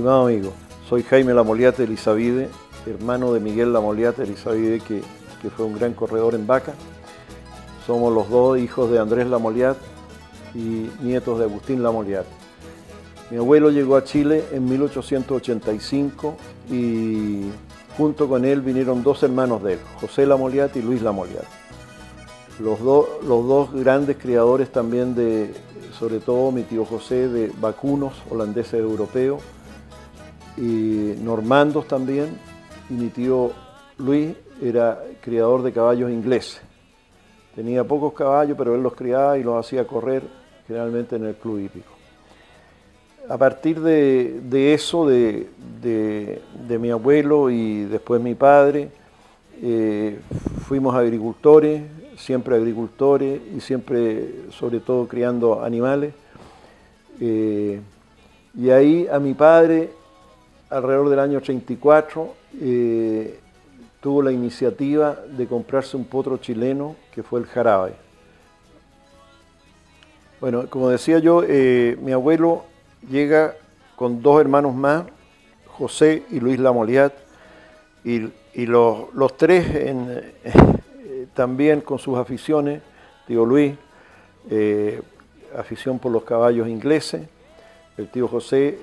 Estimado amigo, soy Jaime Lamoliate Elizavide, hermano de Miguel Lamoliate Elizavide, que fue un gran corredor en vaca. Somos los dos hijos de Andrés Lamoliate y nietos de Agustín Lamoliate. Mi abuelo llegó a Chile en 1885 y junto con él vinieron dos hermanos de él, José Lamoliate y Luis Lamoliate. Los dos grandes criadores también de, sobre todo mi tío José, de vacunos holandeses europeos, y normandos también, y mi tío Luis era criador de caballos ingleses. Tenía pocos caballos, pero él los criaba y los hacía correr generalmente en el club hípico. A partir de eso, de mi abuelo y después mi padre, fuimos agricultores y siempre, sobre todo, criando animales. Y ahí a mi padre, alrededor del año 34, tuvo la iniciativa de comprarse un potro chileno que fue el Jarabe. Bueno, como decía yo, mi abuelo llega con dos hermanos más, José y Luis Lamoliate, y los tres también con sus aficiones. Tío Luis, afición por los caballos ingleses, el tío José,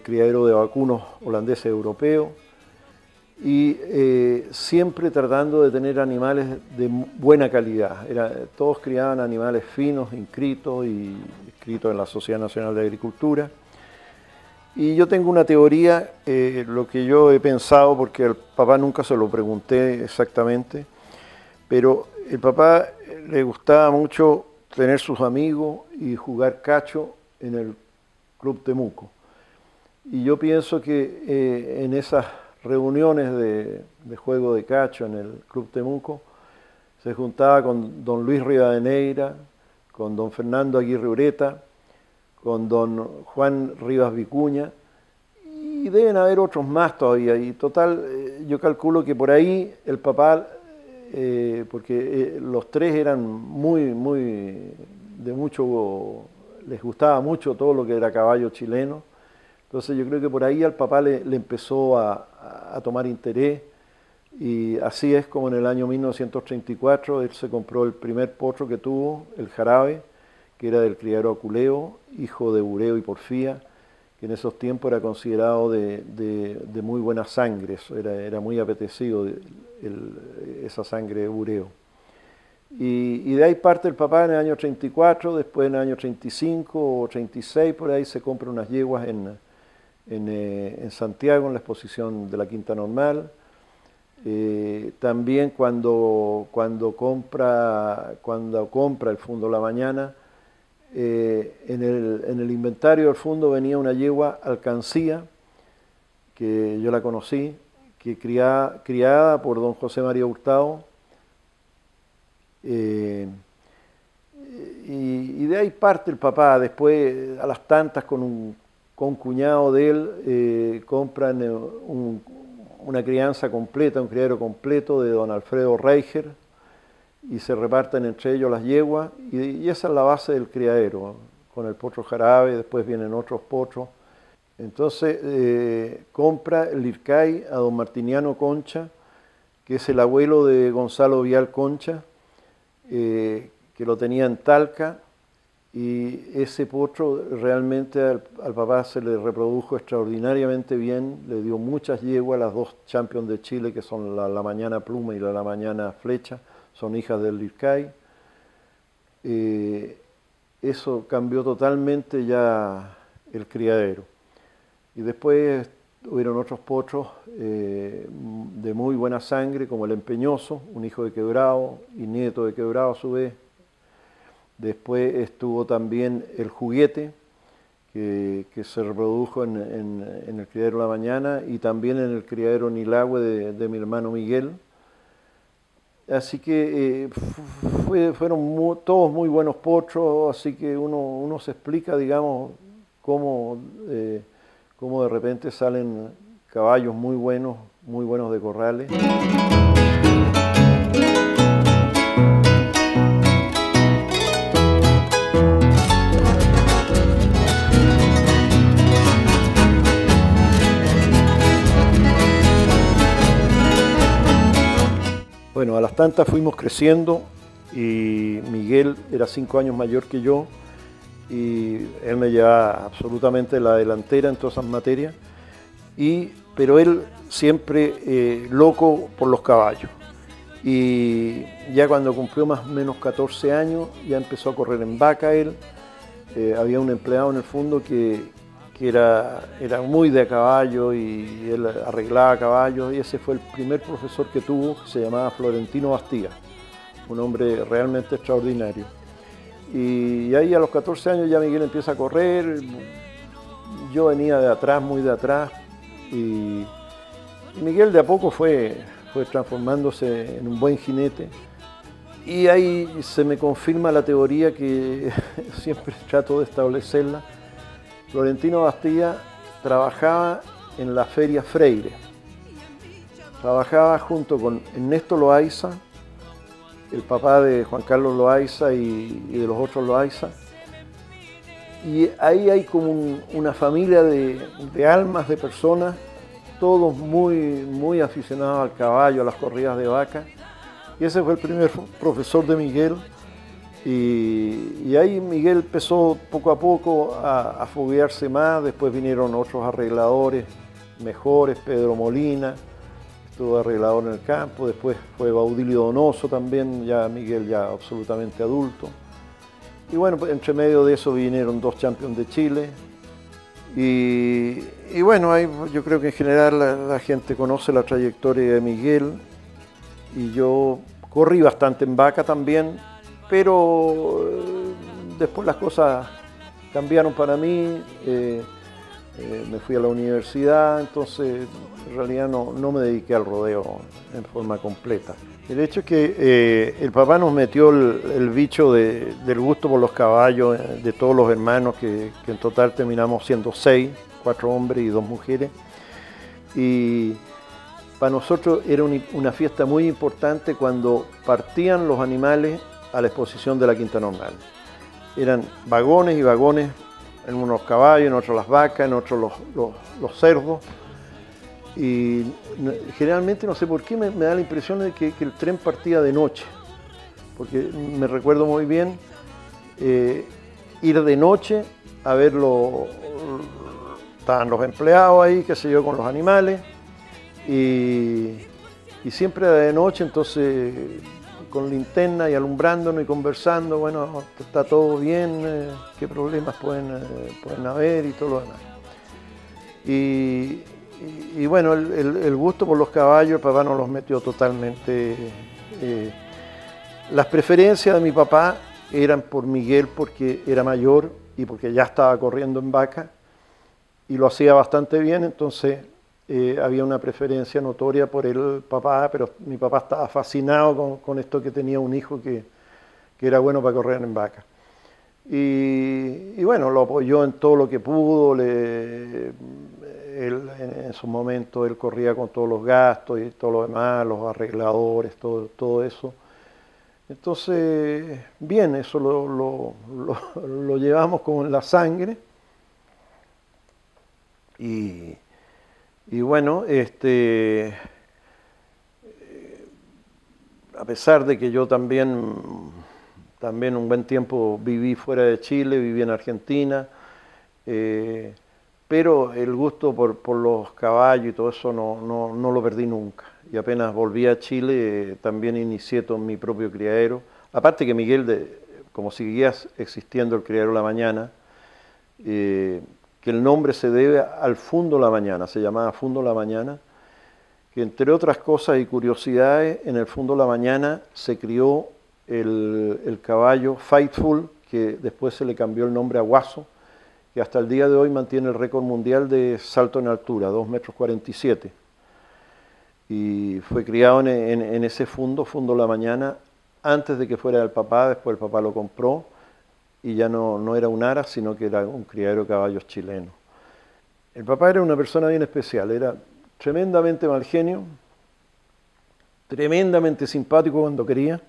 criadero de vacunos holandeses europeos, y siempre tratando de tener animales de buena calidad. Todos criaban animales finos, inscritos en la Sociedad Nacional de Agricultura. Y yo tengo una teoría, lo que yo he pensado, porque al papá nunca se lo pregunté exactamente, pero el papá le gustaba mucho tener sus amigos y jugar cacho en el Club Temuco. Y yo pienso que en esas reuniones de juego de cacho en el Club Temuco se juntaba con don Luis Rivadeneira, con don Fernando Aguirre Ureta, con don Juan Rivas Vicuña, y deben haber otros más todavía. Y total, yo calculo que por ahí el papá, porque los tres eran les gustaba mucho todo lo que era caballo chileno. Entonces yo creo que por ahí al papá le empezó a tomar interés, y así es como en el año 1934 él se compró el primer potro que tuvo, el Jarabe, que era del criadero Aculeo, hijo de Bureo y Porfía, que en esos tiempos era considerado de muy buena sangre, era muy apetecido esa sangre de Bureo. Y de ahí parte el papá en el año 34, después en el año 35 o 36, por ahí se compra unas yeguas en Santiago, en la exposición de la Quinta Normal. También cuando compra el Fundo La Mañana, en el inventario del fondo venía una yegua Alcancía, que yo la conocí, que criada por don José María Hurtado, y de ahí parte el papá. Después, a las tantas, con un cuñado de él, compran una crianza completa, un criadero completo de don Alfredo Reicher, y se reparten entre ellos las yeguas, y esa es la base del criadero, con el potro Jarabe. Después vienen otros potros. Entonces compra el Lircay a don Martiniano Concha, que es el abuelo de Gonzalo Vial Concha, que lo tenía en Talca, y ese potro realmente al papá se le reprodujo extraordinariamente bien, le dio muchas yeguas. Las dos champions de Chile, que son la Mañana Pluma y la Mañana Flecha, son hijas del Lircay. Eso cambió totalmente ya el criadero. Y después hubieron otros potros de muy buena sangre, como el Empeñoso, un hijo de Quebrado y nieto de Quebrado a su vez. Después estuvo también el Juguete, que se reprodujo en el criadero La Mañana, y también en el criadero Nilagüe de mi hermano Miguel. Así que fueron todos muy buenos potros, así que uno se explica, digamos, cómo de repente salen caballos muy buenos de corrales. Bueno, a las tantas fuimos creciendo y Miguel era 5 años mayor que yo y él me llevaba absolutamente la delantera en todas esas materias, pero él siempre loco por los caballos. Y ya cuando cumplió más o menos 14 años ya empezó a correr en vaca él. Había un empleado en el fondo que era muy de caballo y él arreglaba caballos, y ese fue el primer profesor que tuvo, que se llamaba Florentino Bastía, un hombre realmente extraordinario. Y ahí a los 14 años ya Miguel empieza a correr, yo venía de atrás, muy de atrás, y Miguel de a poco fue transformándose en un buen jinete. Y ahí se me confirma la teoría que siempre trato de establecerla. Florentino Bastía trabajaba en la Feria Freire. Trabajaba junto con Ernesto Loaiza, el papá de Juan Carlos Loaiza y de los otros Loaiza. Y ahí hay como una familia de almas, de personas, todos muy aficionados al caballo, a las corridas de vaca. Y ese fue el primer profesor de Miguel. Y ahí Miguel empezó poco a poco a foguearse más. Después vinieron otros arregladores mejores, Pedro Molina, estuvo arreglador en el campo. Después fue Baudilio Donoso también, ya Miguel ya absolutamente adulto. Y bueno, entre medio de eso vinieron 2 Champions de Chile. Y bueno, ahí yo creo que en general la gente conoce la trayectoria de Miguel. Y yo corrí bastante en vaca también, pero después las cosas cambiaron para mí. Me fui a la universidad, entonces en realidad no me dediqué al rodeo en forma completa. El hecho es que el papá nos metió el bicho del gusto por los caballos, de todos los hermanos, que en total terminamos siendo 6, 4 hombres y 2 mujeres. Y para nosotros era una fiesta muy importante cuando partían los animales a la exposición de la Quinta Normal. Eran vagones y vagones, en unos caballos, en otros las vacas, en otros los cerdos. Y generalmente, no sé por qué, me da la impresión de que el tren partía de noche, porque me recuerdo muy bien ir de noche a verlo. Estaban los empleados ahí, qué sé yo, con los animales, y siempre de noche, entonces con linterna y alumbrándonos y conversando, bueno, está todo bien, qué problemas pueden haber y todo lo demás. Y bueno, el gusto por los caballos, el papá nos los metió totalmente. Las preferencias de mi papá eran por Miguel porque era mayor y porque ya estaba corriendo en vaca y lo hacía bastante bien, entonces había una preferencia notoria por el papá, pero mi papá estaba fascinado con esto, que tenía un hijo que era bueno para correr en vaca. Y bueno, lo apoyó en todo lo que pudo. En su momento él corría con todos los gastos y todo lo demás, los arregladores, todo eso. Entonces, bien, eso lo llevamos como en la sangre. Y bueno, a pesar de que yo también un buen tiempo viví fuera de Chile, viví en Argentina, pero el gusto por los caballos y todo eso no lo perdí nunca. Y apenas volví a Chile, también inicié todo mi propio criadero. Aparte que Miguel, como seguía existiendo el criadero La Mañana, que el nombre se debe al Fundo La Mañana, se llamaba Fundo La Mañana, que entre otras cosas y curiosidades, en el Fundo La Mañana se crió el caballo Faithful, que después se le cambió el nombre a Guaso, que hasta el día de hoy mantiene el récord mundial de salto en altura, 2,47 metros. Y fue criado en ese Fundo La Mañana, antes de que fuera del papá. Después el papá lo compró y ya no era un ara, sino que era un criadero de caballos chileno. El papá era una persona bien especial, era tremendamente mal genio, tremendamente simpático cuando quería,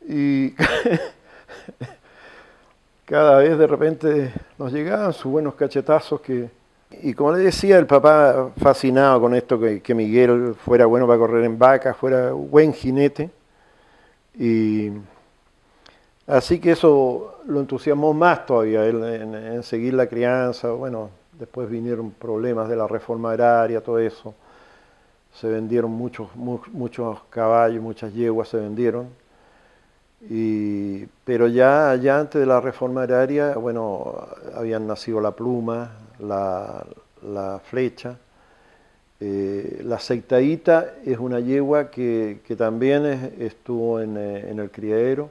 y cada vez de repente nos llegaban sus buenos cachetazos que Y como le decía, el papá fascinado con esto, que Miguel fuera bueno para correr en vacas, fuera buen jinete. Y así que eso lo entusiasmó más todavía él en seguir la crianza. Bueno, después vinieron problemas de la reforma agraria, todo eso. Se vendieron muchos caballos, muchas yeguas se vendieron. Pero ya antes de la reforma agraria, bueno, habían nacido la pluma, la flecha. La aceitadita es una yegua que también estuvo en el criadero.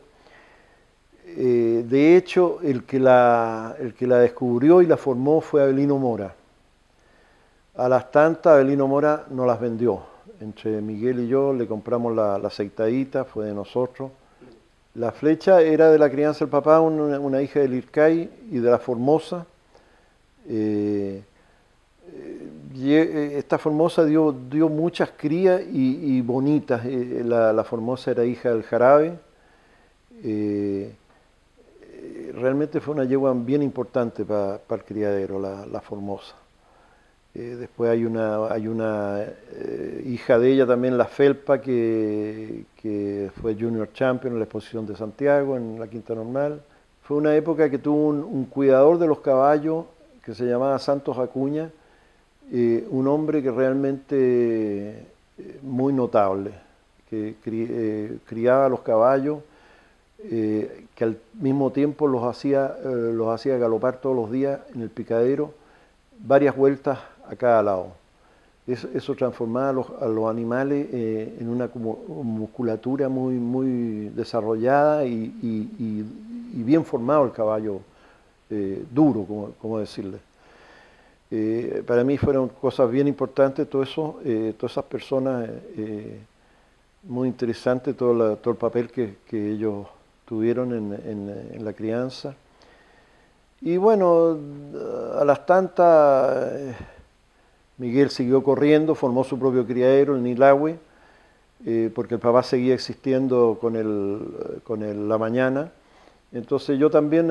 De hecho, el que la descubrió y la formó fue Avelino Mora. A las tantas, Avelino Mora nos las vendió. Entre Miguel y yo le compramos la aceitadita, fue de nosotros. La flecha era de la crianza del papá, una hija del Ircay y de la Formosa. Esta Formosa dio muchas crías y bonitas. La Formosa era hija del Jarabe. Realmente fue una yegua bien importante para el criadero, la Formosa. Después hay una hija de ella también, la Felpa, que fue Junior Champion en la exposición de Santiago, en la Quinta Normal. Fue una época que tuvo un cuidador de los caballos que se llamaba Santos Acuña, un hombre que realmente muy notable, que criaba a los caballos, que al mismo tiempo los hacía galopar todos los días en el picadero, varias vueltas a cada lado. Eso transformaba a los animales en una musculatura muy desarrollada y bien formado el caballo, duro, como decirle. Para mí fueron cosas bien importantes todo eso, todas esas personas, muy interesante todo el papel que ellos tuvieron en la crianza. Y bueno, a las tantas, Miguel siguió corriendo, formó su propio criadero, el Nilagüe, porque el papá seguía existiendo con La Mañana. Entonces yo también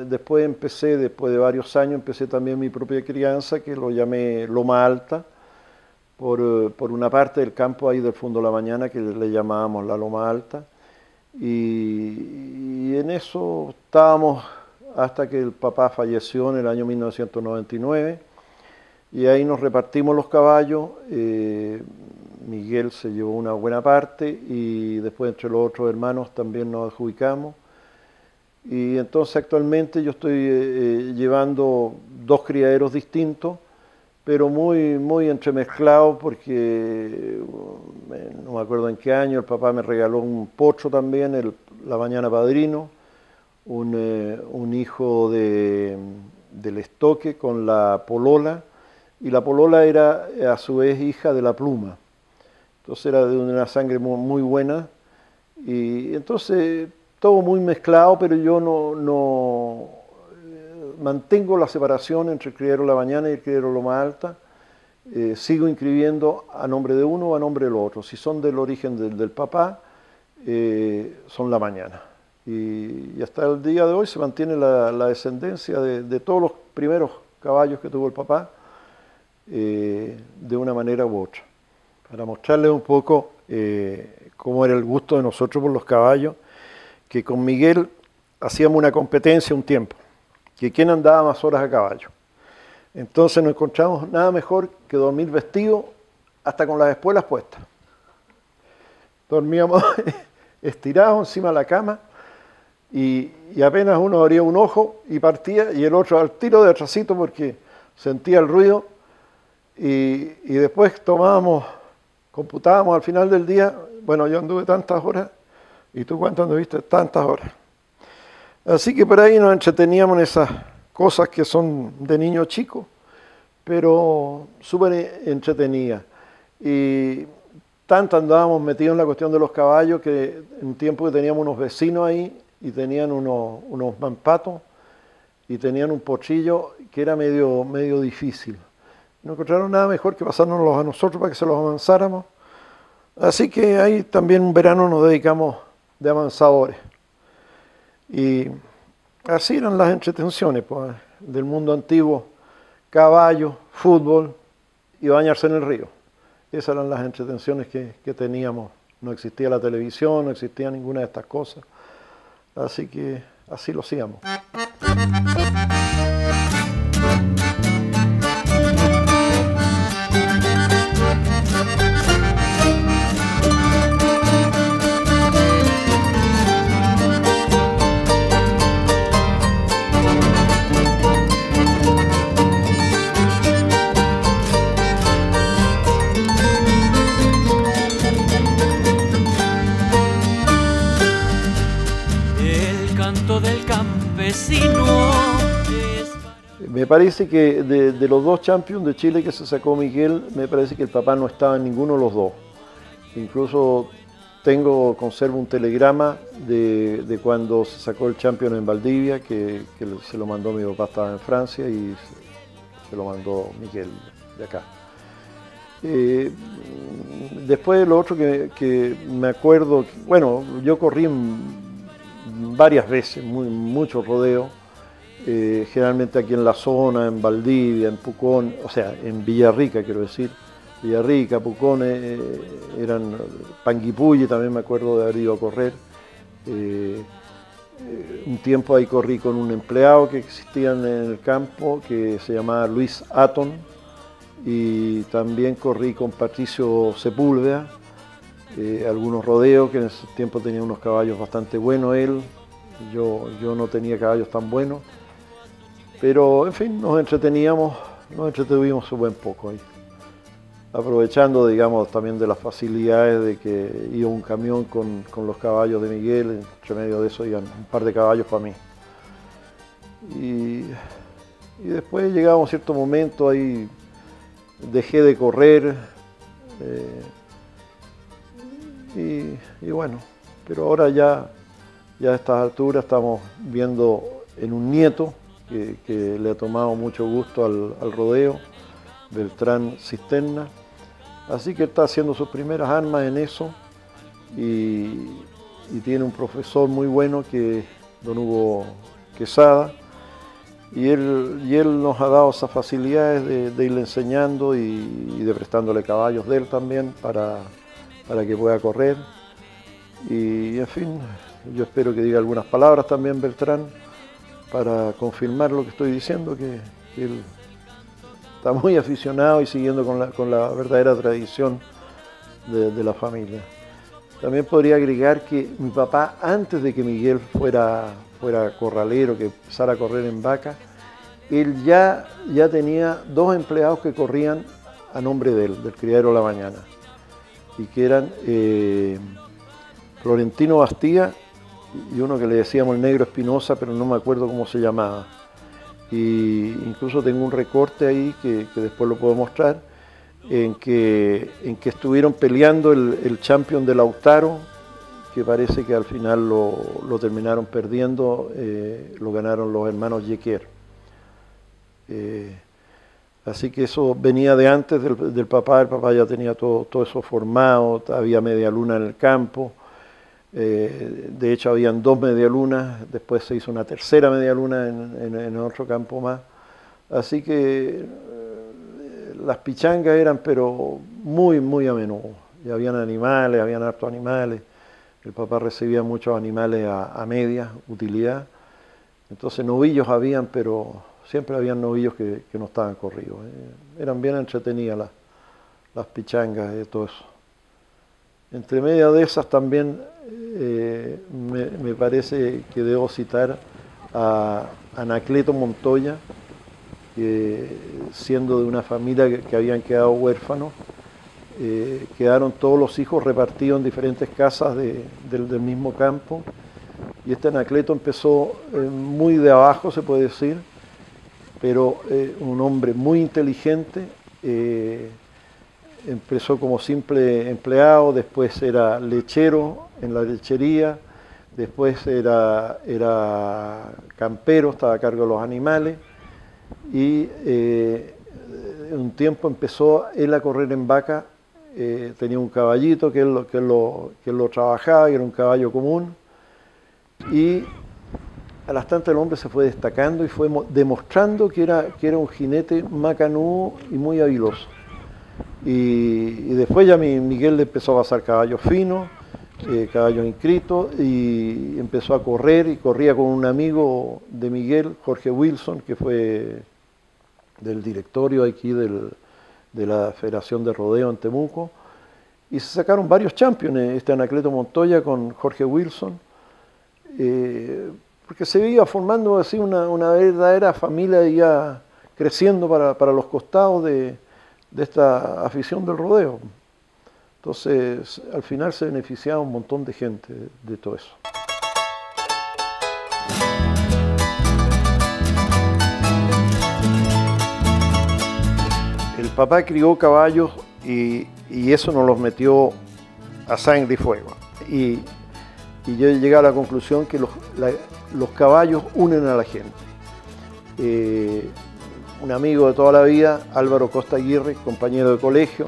después de varios años, empecé también mi propia crianza, que lo llamé Loma Alta, por una parte del campo ahí del fondo de La Mañana, que le llamábamos la Loma Alta. Y en eso estábamos hasta que el papá falleció en el año 1999, y ahí nos repartimos los caballos. Miguel se llevó una buena parte y después entre los otros hermanos también nos adjudicamos. Y entonces actualmente yo estoy llevando dos criaderos distintos, pero muy entremezclados, porque no me acuerdo en qué año el papá me regaló un potro también, La Mañana Padrino, un hijo del estoque con la polola, y la polola era a su vez hija de la pluma. Entonces era de una sangre muy buena, y entonces todo muy mezclado, pero yo no mantengo la separación entre el criadero La Mañana y el criadero Loma Alta. Sigo inscribiendo a nombre de uno o a nombre del otro. Si son del origen del papá, son La Mañana. Y hasta el día de hoy se mantiene la descendencia de todos los primeros caballos que tuvo el papá, de una manera u otra. Para mostrarles un poco cómo era el gusto de nosotros por los caballos, que con Miguel hacíamos una competencia un tiempo, que quién andaba más horas a caballo. Entonces no encontramos nada mejor que dormir vestidos hasta con las espuelas puestas. Dormíamos estirados encima de la cama, y apenas uno abría un ojo y partía, y el otro al tiro de atrasito porque sentía el ruido, y después computábamos al final del día. Bueno, yo anduve tantas horas, ¿y tú cuánto anduviste? Tantas horas. Así que por ahí nos entreteníamos en esas cosas que son de niño chico, pero súper entretenidas. Y tanto andábamos metidos en la cuestión de los caballos, que en un tiempo que teníamos unos vecinos ahí, y tenían unos mampatos, y tenían un potrillo que era medio difícil. No encontraron nada mejor que pasárnoslos a nosotros para que se los avanzáramos. Así que ahí también un verano nos dedicamos de avanzadores. Y así eran las entretenciones, pues, del mundo antiguo caballo, fútbol y bañarse en el río. Esas eran las entretenciones que teníamos. No existía la televisión, no existía ninguna de estas cosas. Así que así lo hacíamos. Me parece que de los dos Champions de Chile que se sacó Miguel, me parece que el papá no estaba en ninguno de los dos. Incluso conservo un telegrama de cuando se sacó el Champion en Valdivia, que se lo mandó mi papá, estaba en Francia, y se lo mandó Miguel de acá. Después lo otro que me acuerdo, bueno, yo corrí varias veces, mucho rodeo, generalmente aquí en la zona, en Valdivia, en Pucón, o sea, en Villarrica quiero decir, Villarrica, Pucón, Panguipulli también me acuerdo de haber ido a correr. Un tiempo ahí corrí con un empleado que existía en el campo que se llamaba Luis Atón, y también corrí con Patricio Sepúlveda, algunos rodeos, que en ese tiempo tenía unos caballos bastante buenos él, yo no tenía caballos tan buenos, pero en fin, nos entretuvimos un buen poco ahí, aprovechando, digamos, también de las facilidades de que iba un camión con los caballos de Miguel, entre medio de eso iban un par de caballos para mí. Y después llegaba un cierto momento ahí, dejé de correr, y bueno, pero ahora ya a estas alturas estamos viendo en un nieto que le ha tomado mucho gusto al rodeo, Beltrán Cisterna, así que está haciendo sus primeras armas en eso, y tiene un profesor muy bueno que es don Hugo Quesada, y él nos ha dado esas facilidades de irle enseñando y de prestándole caballos de él también para que pueda correr. Y en fin, yo espero que diga algunas palabras también Beltrán para confirmar lo que estoy diciendo, que él está muy aficionado y siguiendo con la verdadera tradición de la familia. También podría agregar que mi papá, antes de que Miguel fuera corralero, que empezara a correr en vaca, él ya tenía dos empleados que corrían a nombre de él, del criadero La Mañana, y que eran Florentino Bastía y uno que le decíamos el Negro Espinosa, pero no me acuerdo cómo se llamaba. Y incluso tengo un recorte ahí que después lo puedo mostrar, en que estuvieron peleando el Champion de Lautaro, que parece que al final lo terminaron perdiendo, lo ganaron los hermanos Yequer. Así que eso venía de antes del papá. El papá ya tenía todo eso formado, había media luna en el campo, de hecho habían dos medialunas, después se hizo una tercera medialuna en otro campo más, así que las pichangas eran pero muy a menudo, y habían animales, habían hartos animales. El papá recibía muchos animales a media utilidad, entonces novillos habían, pero siempre habían novillos que no estaban corridos. Eran bien entretenidas las pichangas y todo eso. Entre medio de esas también me parece que debo citar a Anacleto Montoya, que siendo de una familia que habían quedado huérfanos, quedaron todos los hijos repartidos en diferentes casas del mismo campo, y este Anacleto empezó muy de abajo, se puede decir, pero un hombre muy inteligente. Empezó como simple empleado, después era lechero en la lechería, después era campero, estaba a cargo de los animales, y un tiempo empezó él a correr en vaca. Tenía un caballito que él lo trabajaba, que era un caballo común, y a las tantas el hombre se fue destacando y fue demostrando que era un jinete macanudo y muy habiloso. Y después ya Miguel le empezó a pasar caballos finos, caballos inscritos, y empezó a correr, y corría con un amigo de Miguel, Jorge Wilson, que fue del directorio aquí de la Federación de Rodeo en Temuco, y se sacaron varios champions, Anacleto Montoya con Jorge Wilson, porque se iba formando así una verdadera familia ya creciendo para los costados de esta afición del rodeo. Entonces, al final se beneficiaba un montón de gente de todo eso. El papá crió caballos y eso nos los metió a sangre y fuego. Y yo llegué a la conclusión que los caballos unen a la gente. Un amigo de toda la vida, Álvaro Costa Aguirre, compañero de colegio,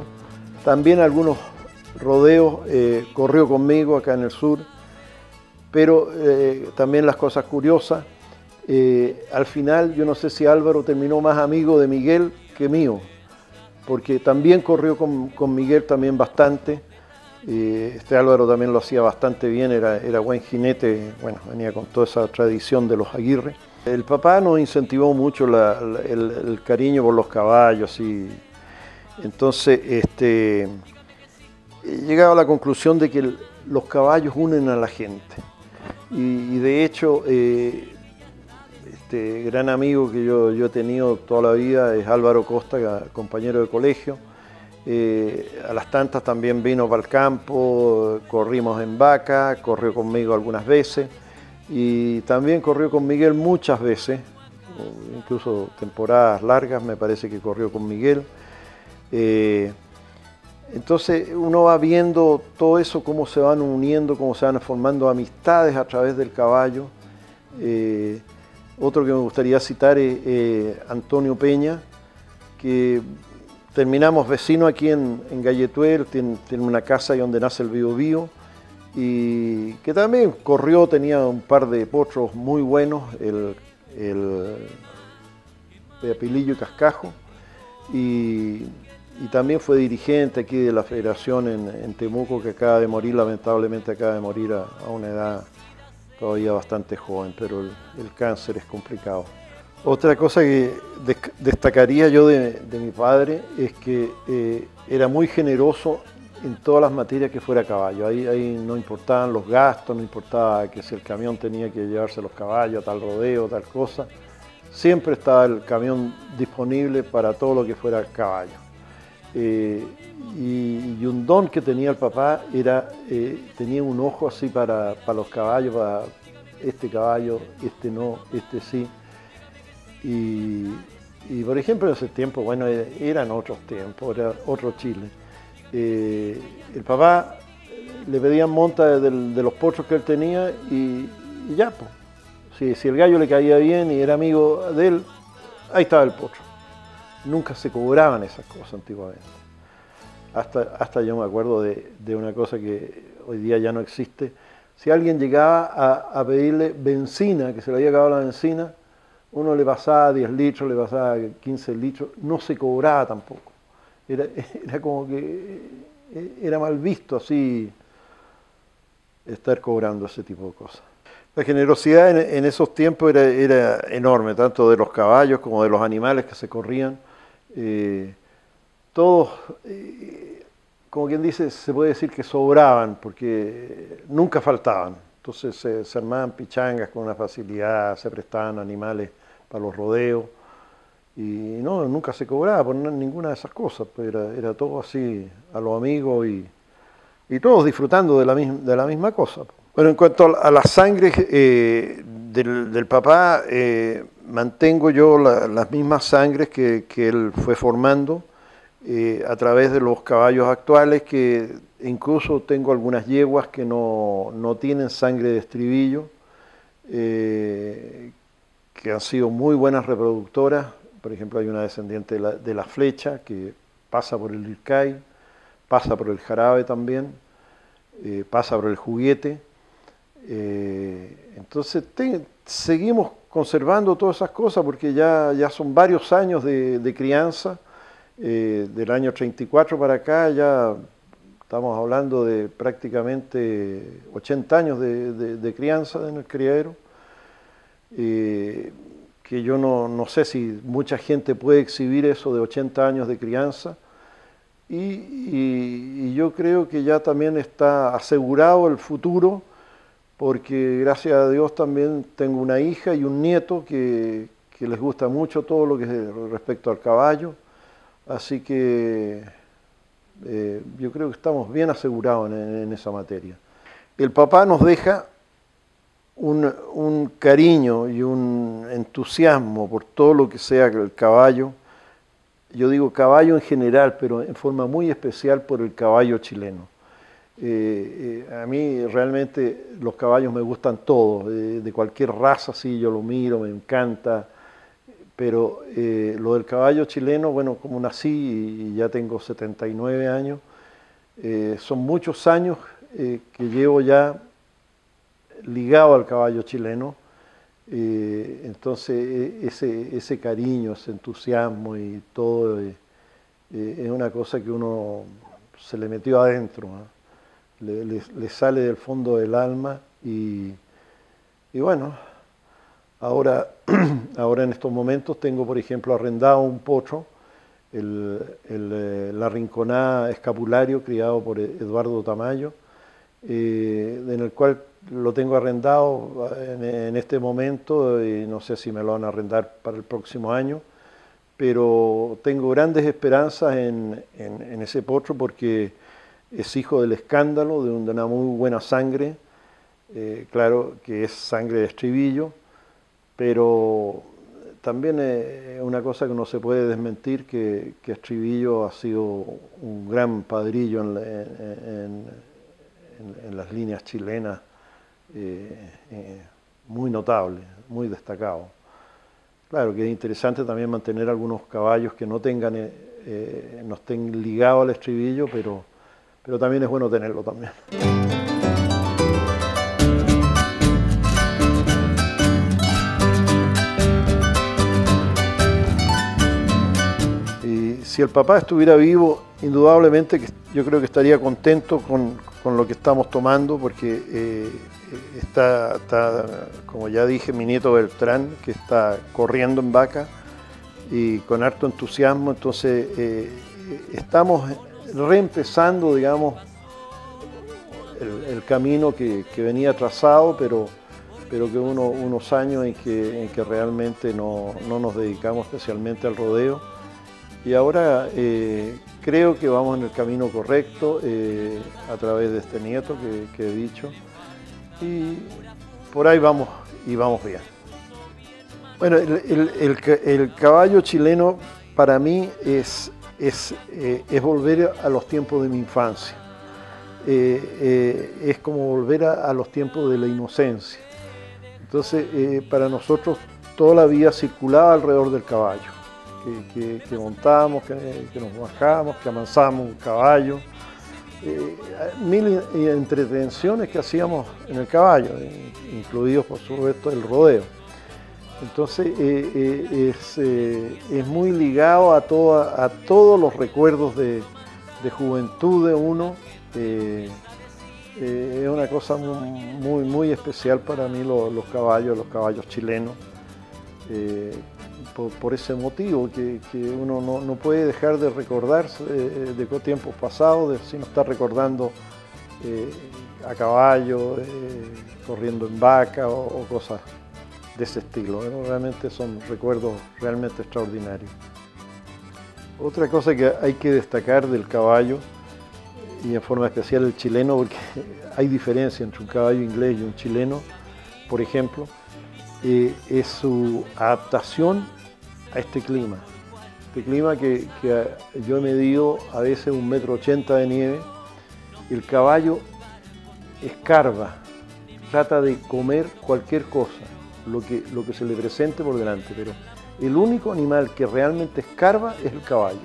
también algunos rodeos, corrió conmigo acá en el sur, pero también las cosas curiosas, al final yo no sé si Álvaro terminó más amigo de Miguel que mío, porque también corrió con Miguel también bastante. Álvaro también lo hacía bastante bien, era buen jinete, bueno, venía con toda esa tradición de los Aguirre. El papá nos incentivó mucho el cariño por los caballos, y entonces llegaba a la conclusión de que los caballos unen a la gente. Y de hecho, este gran amigo que yo he tenido toda la vida es Álvaro Costa, compañero de colegio. A las tantas también vino para el campo, corrimos en vaca, corrió conmigo algunas veces y también corrió con Miguel muchas veces, incluso temporadas largas me parece que corrió con Miguel. Entonces uno va viendo todo eso, cómo se van uniendo, cómo se van formando amistades a través del caballo. Otro que me gustaría citar es Antonio Peña, que terminamos vecinos aquí en Galletuel, tiene una casa ahí donde nace el Biobío, y que también corrió, tenía un par de potros muy buenos, el Pilillo y Cascajo, y también fue dirigente aquí de la federación en Temuco, que acaba de morir, lamentablemente acaba de morir a una edad todavía bastante joven, pero el cáncer es complicado. Otra cosa que destacaría yo de mi padre es que era muy generoso en todas las materias que fuera caballo. Ahí no importaban los gastos, no importaba que si el camión tenía que llevarse los caballos a tal rodeo, tal cosa. Siempre estaba el camión disponible para todo lo que fuera caballo. Y un don que tenía el papá era, tenía un ojo así para los caballos, para este caballo, este no, este sí. Y por ejemplo en ese tiempo, bueno, eran otros tiempos, era otro Chile. El papá le pedían monta de los potros que él tenía y ya, pues. Si el gallo le caía bien y era amigo de él, ahí estaba el potro. Nunca se cobraban esas cosas antiguamente. Hasta yo me acuerdo de una cosa que hoy día ya no existe. Si alguien llegaba a pedirle benzina, que se le había acabado la benzina, uno le pasaba 10 litros, le pasaba 15 litros, no se cobraba tampoco. Era como que era mal visto así estar cobrando ese tipo de cosas. La generosidad en esos tiempos era enorme, tanto de los caballos como de los animales que se corrían. Todos, como quien dice, se puede decir que sobraban, porque nunca faltaban. Entonces se armaban pichangas con una facilidad, se prestaban animales para los rodeos, y no, nunca se cobraba por ninguna de esas cosas, pues era todo así a los amigos y todos disfrutando de la misma cosa. Bueno, en cuanto a las sangres del papá, mantengo yo las mismas sangres que él fue formando a través de los caballos actuales, que incluso tengo algunas yeguas que no tienen sangre de estribillo, que han sido muy buenas reproductoras. Por ejemplo, hay una descendiente de la Flecha que pasa por el Ircay, pasa por el Jarabe también, pasa por el Juguete. Entonces seguimos conservando todas esas cosas porque ya son varios años de crianza. Del año 34 para acá ya estamos hablando de prácticamente 80 años de crianza en el criadero. Que yo no sé si mucha gente puede exhibir eso de 80 años de crianza. Y yo creo que ya también está asegurado el futuro, porque gracias a Dios también tengo una hija y un nieto que les gusta mucho todo lo que es respecto al caballo. Así que yo creo que estamos bien asegurados en esa materia. El papá nos deja un cariño y un entusiasmo por todo lo que sea el caballo. Yo digo caballo en general, pero en forma muy especial por el caballo chileno. A mí realmente los caballos me gustan todos, de cualquier raza, sí, yo lo miro, me encanta. Pero lo del caballo chileno, bueno, como nací y ya tengo 79 años, son muchos años que llevo ya ligado al caballo chileno. Entonces ese cariño, ese entusiasmo y todo es una cosa que uno se le metió adentro, ¿no? Le sale del fondo del alma y bueno, ahora en estos momentos tengo, por ejemplo, arrendado un potro, la Rinconada Escapulario, criado por Eduardo Tamayo, en el cual lo tengo arrendado en este momento y no sé si me lo van a arrendar para el próximo año, pero tengo grandes esperanzas en ese potro porque es hijo del Escándalo, de una muy buena sangre, claro que es sangre de estribillo, pero también es una cosa que no se puede desmentir, que Estribillo ha sido un gran padrillo en las líneas chilenas, muy notable, muy destacado. Claro que es interesante también mantener algunos caballos que no estén ligados al estribillo, pero también es bueno tenerlo también. Y si el papá estuviera vivo, indudablemente que yo creo que estaría contento con lo que estamos tomando, porque está, como ya dije, mi nieto Beltrán, que está corriendo en vaca y con harto entusiasmo. Entonces estamos reempezando, digamos, el camino que venía trazado, pero que unos años en que realmente no nos dedicamos especialmente al rodeo. Y ahora creo que vamos en el camino correcto a través de este nieto que he dicho. Y por ahí vamos, y vamos bien. Bueno, el caballo chileno para mí es volver a los tiempos de mi infancia. Es como volver a los tiempos de la inocencia. Entonces, para nosotros toda la vida circulaba alrededor del caballo, que montábamos, que nos bajábamos, que amansábamos un caballo, mil entretenciones que hacíamos en el caballo, incluidos por supuesto el rodeo. Entonces es muy ligado a todos los recuerdos de juventud de uno. Es una cosa muy especial para mí los caballos chilenos, por ese motivo que uno no puede dejar de recordarse de tiempos pasados, si no está recordando a caballo, corriendo en vaca o cosas de ese estilo. Realmente son recuerdos realmente extraordinarios. Otra cosa que hay que destacar del caballo, y en forma especial el chileno, porque hay diferencia entre un caballo inglés y un chileno, por ejemplo, es su adaptación a este clima. Este clima que yo he medido a veces 1,80 m de nieve. El caballo escarba, trata de comer cualquier cosa, lo que se le presente por delante, pero el único animal que realmente escarba es el caballo.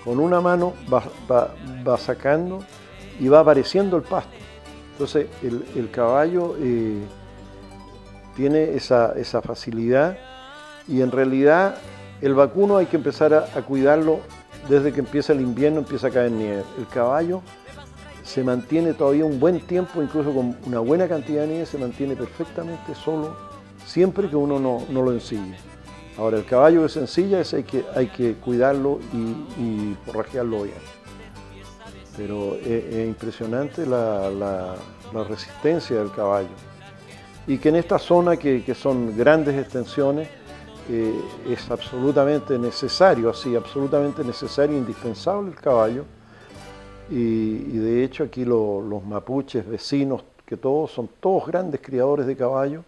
Con una mano va sacando y va apareciendo el pasto. Entonces el caballo tiene esa facilidad, y en realidad el vacuno hay que empezar a cuidarlo desde que empieza el invierno, empieza a caer nieve. El caballo se mantiene todavía un buen tiempo, incluso con una buena cantidad de nieve, se mantiene perfectamente solo, siempre que uno no lo ensille. Ahora, el caballo que se ensilla, ese hay que cuidarlo y forrajearlo bien. Pero es impresionante la resistencia del caballo. Y que en esta zona, que son grandes extensiones, es absolutamente necesario, absolutamente necesario, indispensable el caballo. Y de hecho aquí los mapuches vecinos, que son todos grandes criadores de caballos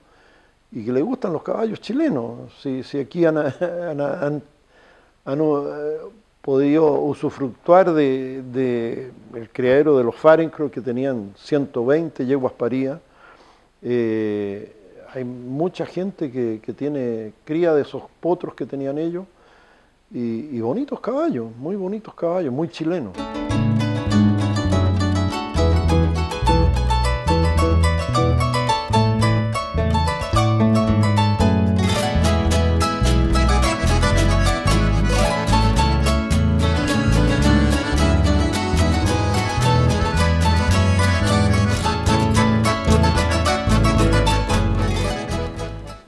y que les gustan los caballos chilenos. Si aquí han podido usufructuar del criadero de los Fahrenkrog, que tenían 120 yeguas paridas. Hay mucha gente que tiene cría de esos potros que tenían ellos, y bonitos caballos, muy chilenos.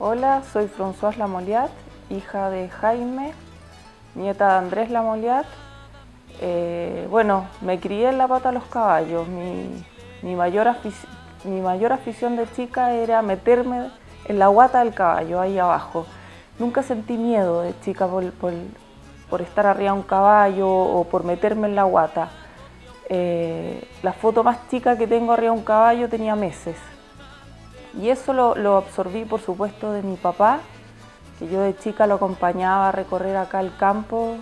Hola, soy Françoise Lamoliat, hija de Jaime, nieta de Andrés Lamoliat. Bueno, me crié en la pata de los caballos. Mi mayor afición de chica era meterme en la guata del caballo, ahí abajo. Nunca sentí miedo de chica por estar arriba de un caballo o por meterme en la guata. La foto más chica que tengo arriba de un caballo tenía meses. Y eso lo absorbí, por supuesto, de mi papá, que yo de chica lo acompañaba a recorrer acá el campo,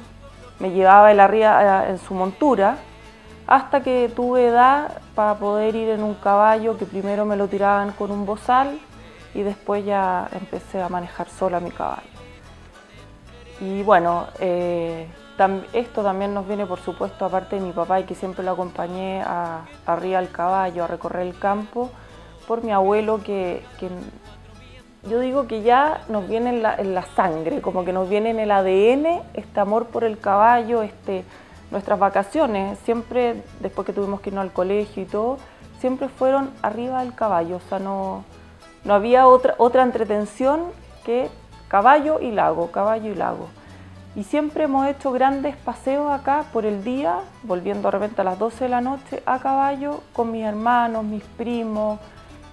me llevaba él arriba en su montura, hasta que tuve edad para poder ir en un caballo, que primero me lo tiraban con un bozal y después ya empecé a manejar sola mi caballo. Y bueno, esto también nos viene, por supuesto, aparte de mi papá, y que siempre lo acompañé arriba al caballo, a recorrer el campo, por mi abuelo, que yo digo que ya nos viene en la sangre, como que nos viene en el ADN este amor por el caballo, nuestras vacaciones, siempre después que tuvimos que irnos al colegio y todo, siempre fueron arriba del caballo, o sea, no había otra entretención que caballo y lago, caballo y lago. Y siempre hemos hecho grandes paseos acá por el día, volviendo de repente a las 12 de la noche a caballo con mis hermanos, mis primos.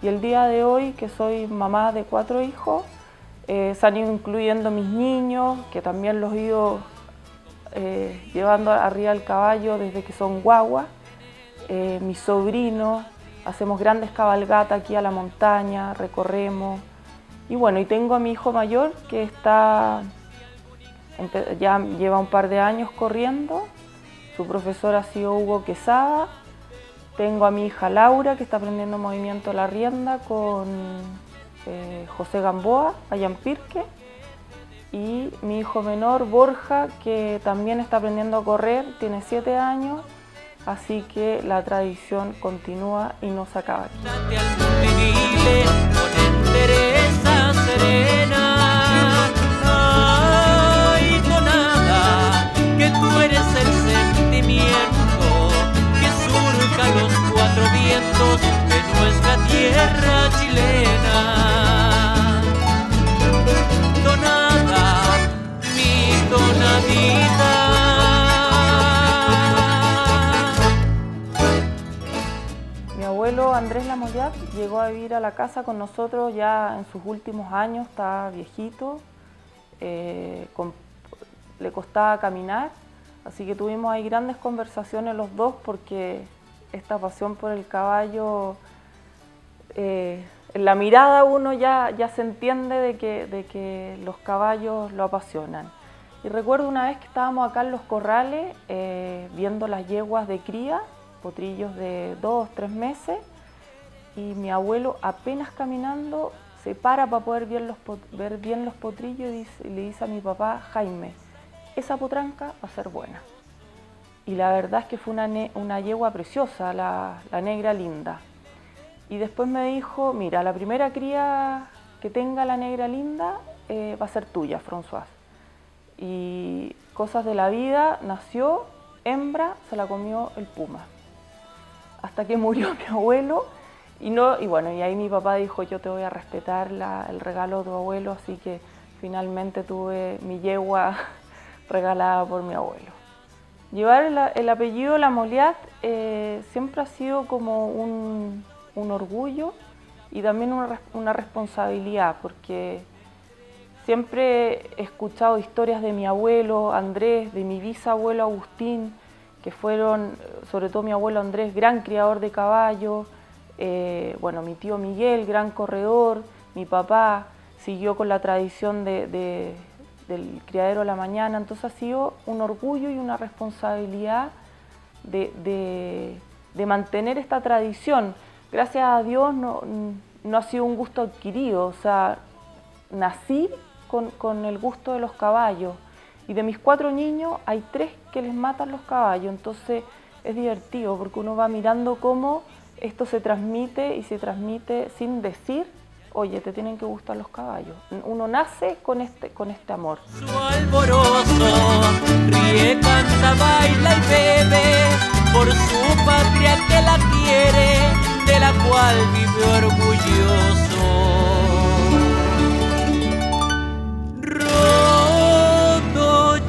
Y el día de hoy, que soy mamá de 4 hijos, se han ido incluyendo mis niños, que también los he ido llevando arriba del caballo desde que son guaguas. Mis sobrinos, hacemos grandes cabalgatas aquí a la montaña, recorremos. Y bueno, y tengo a mi hijo mayor que ya lleva un par de años corriendo. Su profesor ha sido Hugo Quesada. Tengo a mi hija Laura, que está aprendiendo movimiento a la rienda con José Gamboa, allá en Pirque. Y mi hijo menor, Borja, que también está aprendiendo a correr, tiene 7 años. Así que la tradición continúa y no se acaba aquí. Que tú eres el sentimiento que surca los 4 vientos de nuestra tierra chilena. Tonada, mi tonadita. Mi abuelo Andrés Lamoliat llegó a vivir a la casa con nosotros ya en sus últimos años, está viejito, le costaba caminar, así que tuvimos ahí grandes conversaciones los dos, porque esta pasión por el caballo, en la mirada uno ya se entiende de que los caballos lo apasionan. Y recuerdo una vez que estábamos acá en los corrales viendo las yeguas de cría, potrillos de 2 o 3 meses, y mi abuelo apenas caminando se para poder ver bien los potrillos y le dice a mi papá: Jaime, esa potranca va a ser buena. Y la verdad es que fue una yegua preciosa, la negra linda. Y después me dijo, mira, la primera cría que tenga la negra linda va a ser tuya, François. Y cosas de la vida, nació hembra, se la comió el puma. Hasta que murió mi abuelo, y bueno, y ahí mi papá dijo, yo te voy a respetar el regalo de tu abuelo, así que finalmente tuve mi yegua regalada por mi abuelo. Llevar el apellido Lamoliat siempre ha sido como un orgullo y también una responsabilidad, porque siempre he escuchado historias de mi abuelo Andrés, de mi bisabuelo Agustín, que fueron, sobre todo mi abuelo Andrés, gran criador de caballos, bueno, mi tío Miguel, gran corredor, mi papá siguió con la tradición del criadero a la mañana, entonces ha sido un orgullo y una responsabilidad de mantener esta tradición. Gracias a Dios no ha sido un gusto adquirido, o sea, nací con el gusto de los caballos. Y de mis 4 niños hay 3 que les matan los caballos, entonces es divertido porque uno va mirando cómo esto se transmite y se transmite sin decir, oye, te tienen que gustar los caballos. Uno nace con este amor. Su alborozo, ríe, canta, baila y bebe por su patria que la quiere, de la cual vive orgulloso.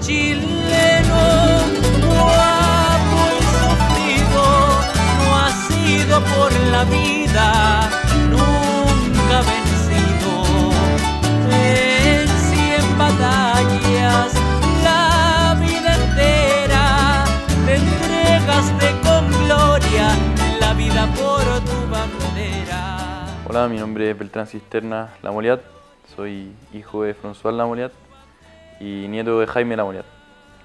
Chileno, guapo y sufrido, no ha sido por la vida nunca vencido. En 100 batallas, la vida entera, te entregaste con gloria la vida por tu bandera. Hola, mi nombre es Beltrán Cisterna Lamoliat, soy hijo de François Lamoliat y nieto de Jaime Lamoliat.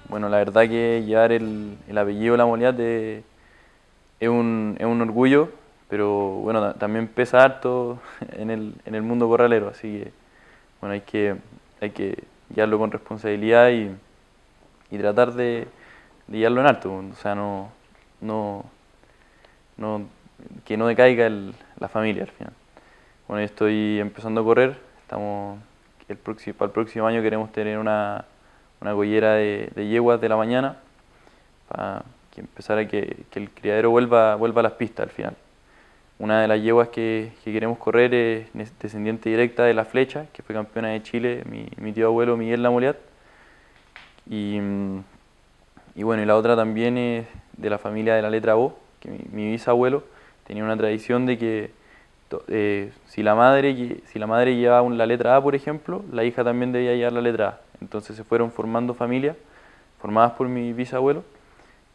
Bueno, la verdad que llevar el apellido Lamoliat es un orgullo, pero bueno, también pesa harto en el mundo corralero, así que bueno, hay que llevarlo con responsabilidad y tratar de llevarlo en alto, o sea, que no decaiga la familia al final. Bueno, yo estoy empezando a correr, para el próximo año queremos tener una collera de yeguas de la mañana para empezar a que el criadero vuelva a las pistas al final. Una de las yeguas que queremos correr es descendiente directa de La Flecha, que fue campeona de Chile, mi tío abuelo Miguel Lamoliat. Y bueno, y la otra también es de la familia de la letra O, que mi bisabuelo tenía una tradición de que si la madre llevaba la letra A, por ejemplo, la hija también debía llevar la letra A. Entonces se fueron formando familias, formadas por mi bisabuelo,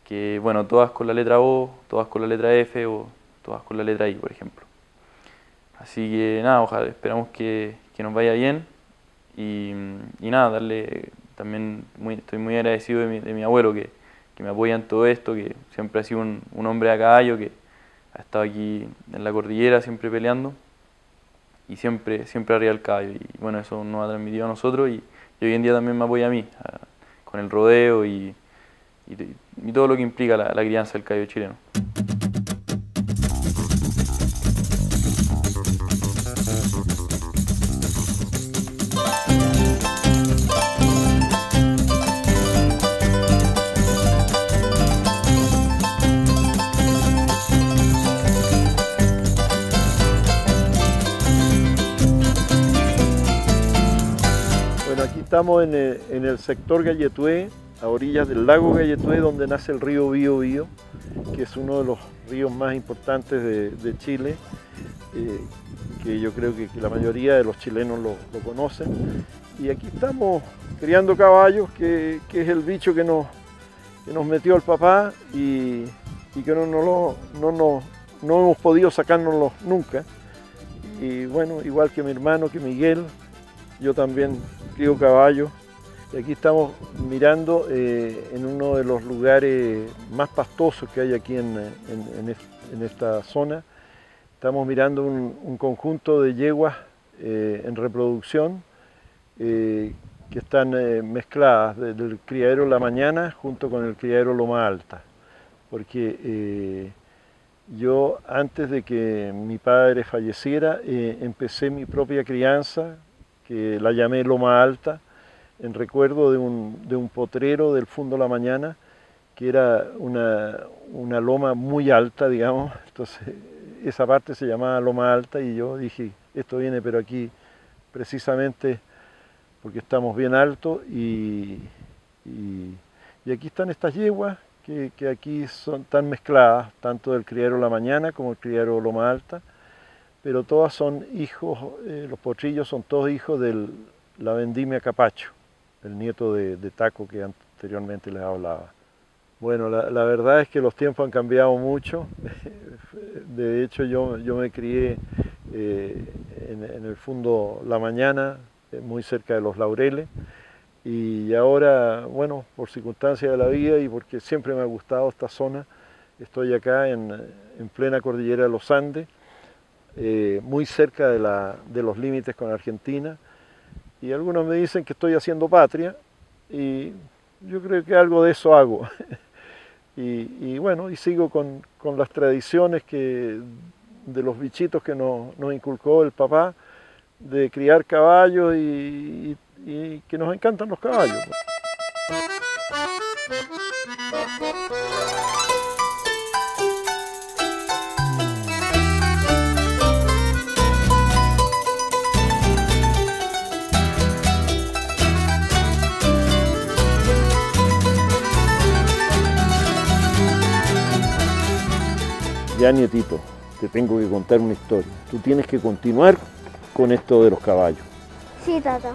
que bueno, todas con la letra O, todas con la letra F o todas con la letra I, por ejemplo. Así que nada, ojalá, esperamos que nos vaya bien y nada, también estoy muy agradecido de mi abuelo que me apoya en todo esto, que siempre ha sido un hombre a caballo, que ha estado aquí en la cordillera siempre peleando y siempre arriba del caballo. Y bueno, eso nos ha transmitido a nosotros y hoy en día también me apoya a mí, con el rodeo y todo lo que implica la crianza del caballo chileno. Estamos en el sector Galletué, a orillas del lago Galletué, donde nace el río Biobío, que es uno de los ríos más importantes de Chile, que yo creo que la mayoría de los chilenos lo conocen. Y aquí estamos criando caballos, que es el bicho que nos metió el papá y que no hemos podido sacárnoslo nunca. Y bueno, igual que mi hermano, que Miguel, yo también crío caballos. Y aquí estamos mirando en uno de los lugares más pastosos que hay aquí en esta zona. Estamos mirando un conjunto de yeguas en reproducción que están mezcladas del criadero La Mañana junto con el criadero Loma Alta, porque Yo, antes de que mi padre falleciera, empecé mi propia crianza, que la llamé Loma Alta, en recuerdo de un potrero del Fundo La Mañana, que era una loma muy alta, digamos. Entonces, esa parte se llamaba Loma Alta y yo dije, esto viene pero aquí precisamente porque estamos bien altos y aquí están estas yeguas que aquí son tan mezcladas, tanto del criadero La Mañana como el criadero Loma Alta, pero todas son hijos, los potrillos son todos hijos de la vendimia Capacho, el nieto de Taco que anteriormente les hablaba. Bueno, la verdad es que los tiempos han cambiado mucho. De hecho, yo me crié en el Fundo La Mañana, muy cerca de Los Laureles, y ahora, bueno, por circunstancias de la vida y porque siempre me ha gustado esta zona, estoy acá en plena cordillera de los Andes, muy cerca de los límites con Argentina, y algunos me dicen que estoy haciendo patria, y yo creo que algo de eso hago. Y bueno, y sigo con las tradiciones de los bichitos que nos inculcó el papá, de criar caballos y que nos encantan los caballos. Ya, nietito, te tengo que contar una historia. Tú tienes que continuar con esto de los caballos. Sí, tata.